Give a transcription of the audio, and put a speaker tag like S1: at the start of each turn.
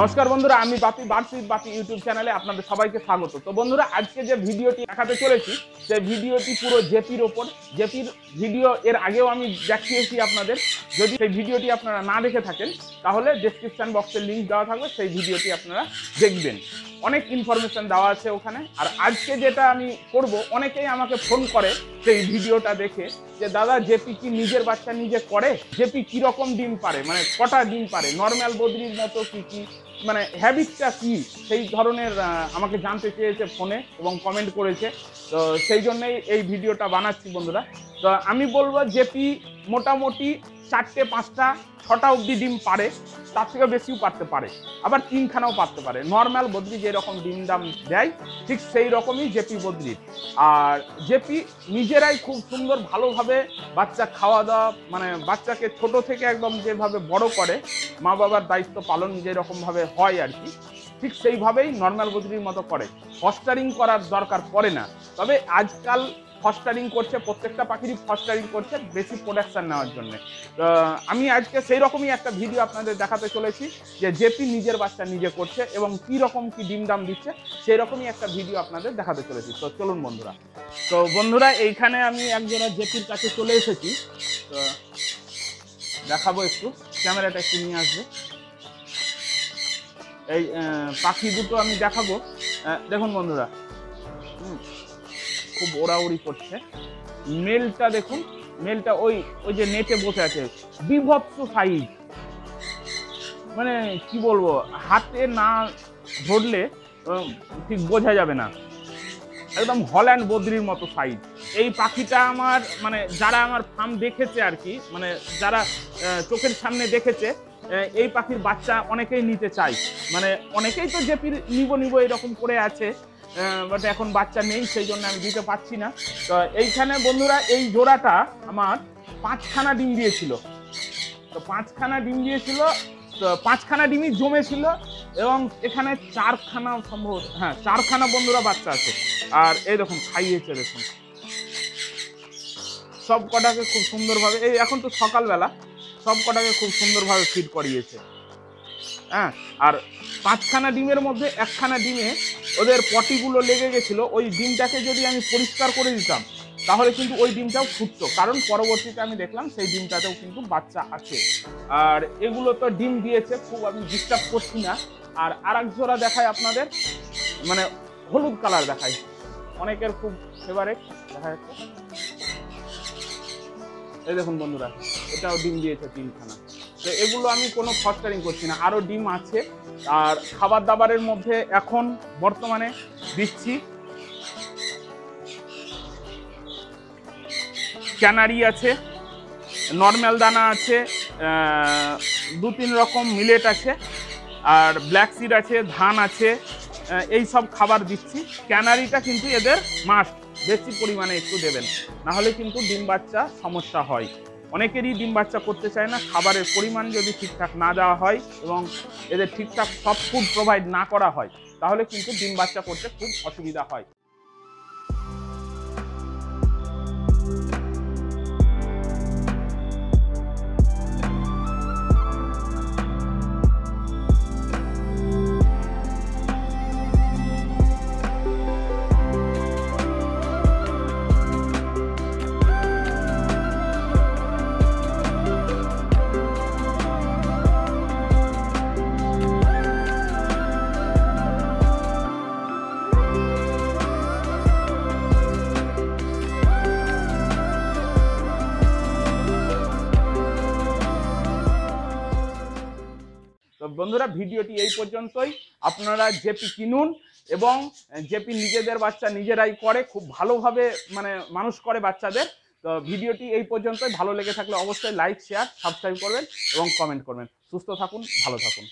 S1: নমস্কার বন্ধুরা, আমি বাপি বাপি ইউটিউব চ্যানেলে আপনাদের সবাইকে স্বাগত। তো বন্ধুরা, আজকে যে ভিডিওটি দেখাতে চলেছি সেই ভিডিওটি পুরো জেপির ওপর। জেপির ভিডিও এর আগেও আমি দেখিয়েছি আপনাদের। যদি সেই ভিডিওটি আপনারা না দেখে থাকেন তাহলে ডেসক্রিপশন বক্সে লিঙ্ক দেওয়া থাকবে, সেই ভিডিওটি আপনারা দেখবেন। অনেক ইনফরমেশন দেওয়া আছে ওখানে। আর আজকে যেটা আমি করব, অনেকেই আমাকে ফোন করে সেই ভিডিওটা দেখে যে দাদা জেপি কি নিজের বাচ্চা নিজে করে, জেপি কিরকম ডিম পারে, মানে কটা ডিম পারে, নর্মাল বদ্রির মতো কি মানে হ্যাবিটটা কি, সেই ধরনের আমাকে জানতে চেয়েছে ফোনে এবং কমেন্ট করেছে। তো সেই জন্যই এই ভিডিওটা বানাচ্ছি বন্ধুরা। তো আমি বলবো জেপি মোটামুটি 4টে 5টা 6টা অবধি ডিম পারে, তার থেকে বেশিও পারতে পারে, আবার 3খানাও পারতে পারে। নর্মাল বদ্রি যেরকম ডিম দাম দেয় ঠিক সেই রকমই জেপি বদ্রির। আর জেপি নিজেরাই খুব সুন্দর ভালোভাবে বাচ্চা খাওয়া দাওয়া, মানে বাচ্চাকে ছোট থেকে একদম যেভাবে বড় করে মা বাবার দায়িত্ব পালন যেরকমভাবে হয় আর কি, ঠিক সেইভাবেই নর্মাল বদ্রির মতো করে। ফস্টারিং করার দরকার পড়ে না। তবে আজকাল ফস্টারিং করছে, প্রত্যেকটা পাখিরই ফস্টারিং করছে বেশি প্রোডাকশান নেওয়ার জন্য। আমি আজকে সেই রকমই একটা ভিডিও আপনাদের দেখাতে চলেছি যে জেপি নিজের বাচ্চা নিজে করছে এবং কী রকম কি ডিম দাম দিচ্ছে, সেই রকমই একটা ভিডিও আপনাদের দেখাতে চলেছি। তো চলুন বন্ধুরা। তো বন্ধুরা, এইখানে আমি একজোড়া জেপির কাছে চলে এসেছি। তো দেখাবো, একটু ক্যামেরাটা একটু নিয়ে আসবে। এই পাখি দুটো আমি দেখাবো। দেখুন বন্ধুরা, খুব ওড়াউড়ি করছে। মেলটা দেখুন, মেলটা ওই যে নেটে বসে আছে, বিভৎস সাইজ, মানে কি বলবো, হাতে না ধরলে ঠিক বোঝা যাবে না, একদম হল্যান্ড বদ্রির মতো সাইজ। এই পাখিটা আমার, মানে যারা আমার ফার্ম দেখেছে আর কি, মানে যারা চোখের সামনে দেখেছে, এই পাখির বাচ্চা অনেকেই নিতে চায়। মানে অনেকেই তো জেপির নিব এরকম করে আছে, বাট এখন বাচ্চা নেই, সেই জন্য আমি দিতে পারছি না। তো এইখানে বন্ধুরা, এই জোড়াটা আমার 5খানা ডিম দিয়েছিল। তো 5খানা ডিম দিয়েছিল, তো 5খানা ডিমই জমেছিল এবং এখানে 4খানা সম্ভবত, হ্যাঁ 4খানা বন্ধুরা বাচ্চা আছে। আর এই দেখুন খাইয়েছে, দেখুন সব কটাকে খুব সুন্দরভাবে, এই এখন তো সকালবেলা, সব কটাকে খুব সুন্দরভাবে ফিড করিয়েছে। হ্যাঁ, আর 5খানা ডিমের মধ্যে 1খানা ডিমে ওদের পটিগুলো লেগে গেছিলো। ওই ডিমটাকে যদি আমি পরিষ্কার করে দিতাম তাহলে কিন্তু ওই ডিমটাও ফুটতো, কারণ পরবর্তীতে আমি দেখলাম সেই ডিমটাতেও কিন্তু বাচ্চা আছে। আর এগুলো তো ডিম দিয়েছে, খুব আমি ডিস্টার্ব করছি না। আর আরেক জোড়া দেখায় আপনাদের, মানে হলুদ কালার দেখায়, অনেকের খুব ফেভারেট দেখা যাচ্ছে। এই দেখুন বন্ধুরা, এটাও ডিম দিয়েছে 3খানা। তো এগুলো আমি কোনো ফস্টারিং করছি না, আরও ডিম আছে। আর খাবার দাবারের মধ্যে এখন বর্তমানে দিচ্ছি ক্যানারি আছে, নর্মাল দানা আছে, 2-3 রকম মিলেট আছে, আর ব্ল্যাক সিড আছে, ধান আছে, এই সব খাবার দিচ্ছি। ক্যানারিটা কিন্তু এদের মাস্ট বেশি পরিমাণে একটু দেবেন, নাহলে কিন্তু ডিম বাচ্চা সমস্যা হয়। অনেকেরই ডিম বাচ্চা করতে চায় না, খাবারের পরিমাণ যদি ঠিকঠাক না দেওয়া হয় এবং এদের ঠিকঠাক সব ফুড প্রোভাইড না করা হয় তাহলে কিন্তু ডিম বাচ্চা করতে খুব অসুবিধা হয়। তো বন্ধুরা, ভিডিওটি এই পর্যন্তই। আপনারা জেপি কিনুন এবং জেপি নিজেদের বাচ্চা নিজেরাই করে, খুব ভালোভাবে মানে মানুষ করে বাচ্চাদের। তো ভিডিওটি এই পর্যন্তই। ভালো লেগে থাকলে অবশ্যই লাইক, শেয়ার, সাবস্ক্রাইব করবেন এবং কমেন্ট করবেন। সুস্থ থাকুন, ভালো থাকুন।